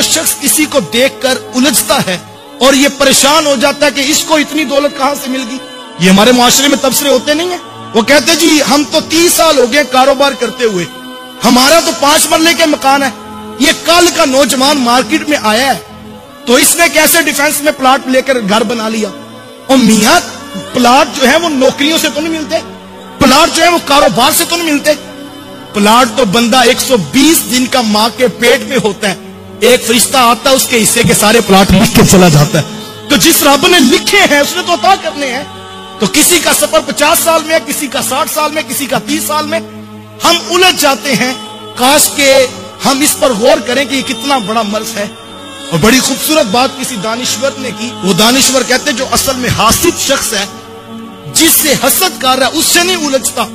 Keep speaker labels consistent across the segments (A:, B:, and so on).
A: शख्स किसी को देखकर उलझता है और ये परेशान हो जाता है कि इसको इतनी दौलत कहां से मिल गई। ये हमारे मुआशरे में तबसरे होते नहीं है। वो कहते जी हम तो 30 साल हो गए कारोबार करते हुए, हमारा तो 5 मरले के मकान है। ये कल का नौजवान मार्केट में आया है तो इसने कैसे डिफेंस में प्लाट लेकर घर बना लिया। और मियां प्लाट जो है वो नौकरियों से तो नहीं मिलते, प्लाट जो है वो कारोबार से तो नहीं मिलते। प्लाट तो बंदा 120 दिन का मां के पेट में होता है, एक फरिश्ता आता है उसके हिस्से के सारे प्लाट लिख के चला जाता है। तो जिस रब ने लिखे हैं उसने तो अता करने हैं। तो किसी का सफर 50 साल में, किसी का 60 साल में, किसी का 30 साल में, हम उलझ जाते हैं। काश के हम इस पर गौर करें कि ये कितना बड़ा मर्ज है। और बड़ी खूबसूरत बात किसी दानिश्वर ने की। वो दानिश्वर कहते जो असल में हासिद शख्स है, जिससे हसद कर रहा है उससे नहीं उलझता,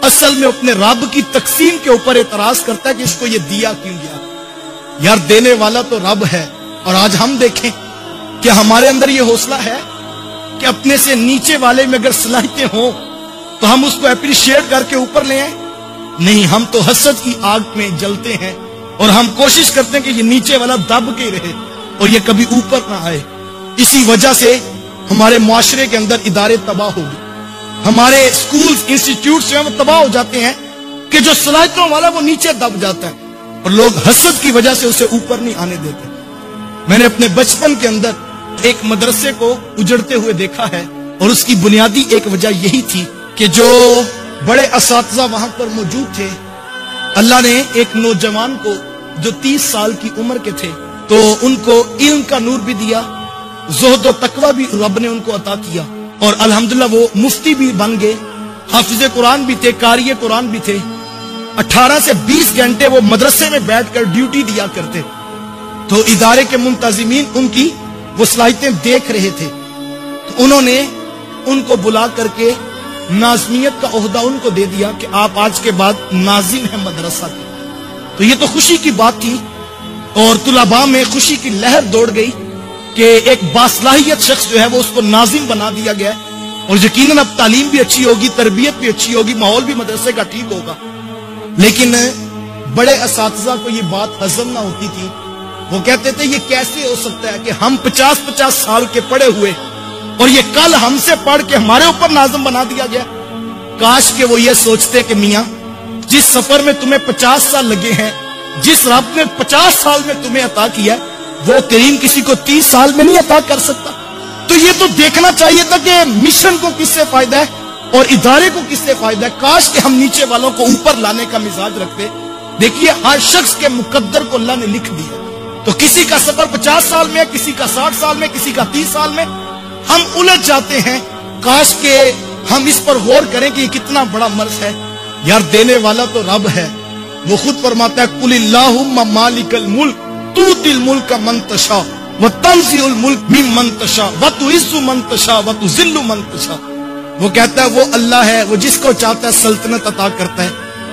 A: असल में अपने रब की तकसीम के ऊपर एतराज करता है कि इसको ये दिया क्यों गया। यार देने वाला तो रब है। और आज हम देखें कि हमारे अंदर ये हौसला है कि अपने से नीचे वाले में अगर सलाहियतें हों तो हम उसको अप्रिशिएट करके ऊपर ले आए। नहीं, हम तो हसद की आग में जलते हैं और हम कोशिश करते हैं कि ये नीचे वाला दब के रहे और ये कभी ऊपर ना आए। इसी वजह से हमारे मुआशरे के अंदर इदारे तबाह हो गए, हमारे स्कूल इंस्टीट्यूट जो है वो तबाह हो जाते हैं कि जो सलाहियतों वाला वो नीचे दब जाता है और लोग हसद की वजह से उसे ऊपर नहीं आने देते। मैंने अपने बचपन के अंदर एक मदरसे को उजड़ते हुए देखा है और उसकी बुनियादी एक वजह यही थी कि जो बड़े असातिज़ा वहां पर मौजूद थे, अल्लाह ने एक नौजवान को जो 30 साल की उम्र के थे तो उनको इल्म का नूर भी दिया, ज़ुहद और तकवा भी रब ने उनको अता किया और अल्हम्दुलिल्लाह वो मुफ्ती भी बन गए, हाफिज़े कुरान भी थे, कारी कुरान भी थे। 18 से 20 घंटे वो मदरसे में बैठकर ड्यूटी दिया करते। तो इदारे के मुंतजिमीन उनकी वो सलाहियतें देख रहे थे तो उन्होंने उनको बुला करके नाज़मियत का ओहदा उनको दे दिया कि आप आज के बाद नाजिम हैं मदरसा के। तो ये तो खुशी की बात थी और तुलबा में खुशी की लहर दौड़ गई कि एक बासलाहियत शख्स जो है वो उसको नाजिम बना दिया गया है और यकीनन अब तालीम भी अच्छी होगी, तरबियत भी अच्छी होगी, माहौल भी मदरसे का ठीक होगा। लेकिन बड़े असातिज़ा को ये बात हजम ना होती थी। वो कहते थे ये कैसे हो सकता है कि हम 50-50 साल के पढ़े हुए और ये कल हमसे पढ़ के हमारे ऊपर नाज़िम बना दिया गया। काश के वो ये सोचते कि मियां जिस सफर में तुम्हें 50 साल लगे हैं, जिस रब ने 50 साल में तुम्हें अता किया, वो करीम किसी को 30 साल में नहीं अता कर सकता। तो ये तो देखना चाहिए था कि मिशन को किससे फायदा है और इदारे को किससे फायदा है। काश के हम नीचे वालों को ऊपर लाने का मिजाज रखते। देखिए हर शख्स के मुकद्दर को अल्लाह ने लिख दिया। तो किसी का सफर 50 साल में, किसी का 60 साल में, किसी का 30 साल में, हम उलझ जाते हैं। काश के हम इस पर गौर करें कि ये कितना बड़ा मर्ज है। यार देने वाला तो रब है। वो खुद फरमाता है कुलिल्लाहुम्मा मालिकल मुल्क तूतिल मुल्क मन तशा व तंज़िउल मुल्क मिम्मन तशा व तुइज़्ज़ु मन तशा व तुज़िल्लु मन तशा। वो कहता है वो अल्लाह है, वो जिसको चाहता है सल्तनत अता करता है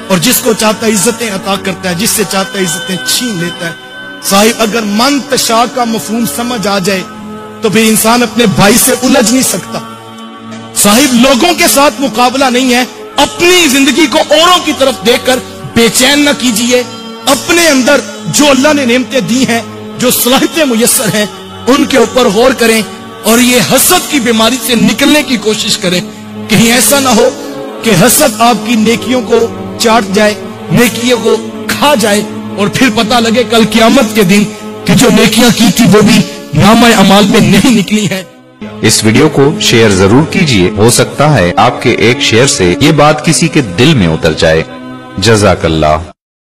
A: और जिसको चाहता है इज्जतें अता करता है, जिससे चाहता है इज्जतें छीन लेता है। साहिब अगर मन तशा का मफहूम समझ आ जाए तो फिर इंसान अपने भाई से उलझ नहीं सकता। साहिब लोगों के साथ मुकाबला नहीं है, अपनी जिंदगी को औरों की तरफ देखकर बेचैन न कीजिए। अपने अंदर जो अल्लाह ने नेमतें दी हैं, जो सलाहियतें मुयस्सर हैं, उनके ऊपर गौर करें और ये हसद की बीमारी से निकलने की कोशिश करें। कहीं ऐसा ना हो कि हसद आपकी नेकियों को चाट जाए, नेकियों को खा जाए और फिर पता लगे कल क़यामत के दिन कि जो नेकियां की थी वो भी नामा अमाल में नहीं निकली है।
B: इस वीडियो को शेयर जरूर कीजिए, हो सकता है आपके एक शेयर से ये बात किसी के दिल में उतर जाए। जज़ाकल्लाह।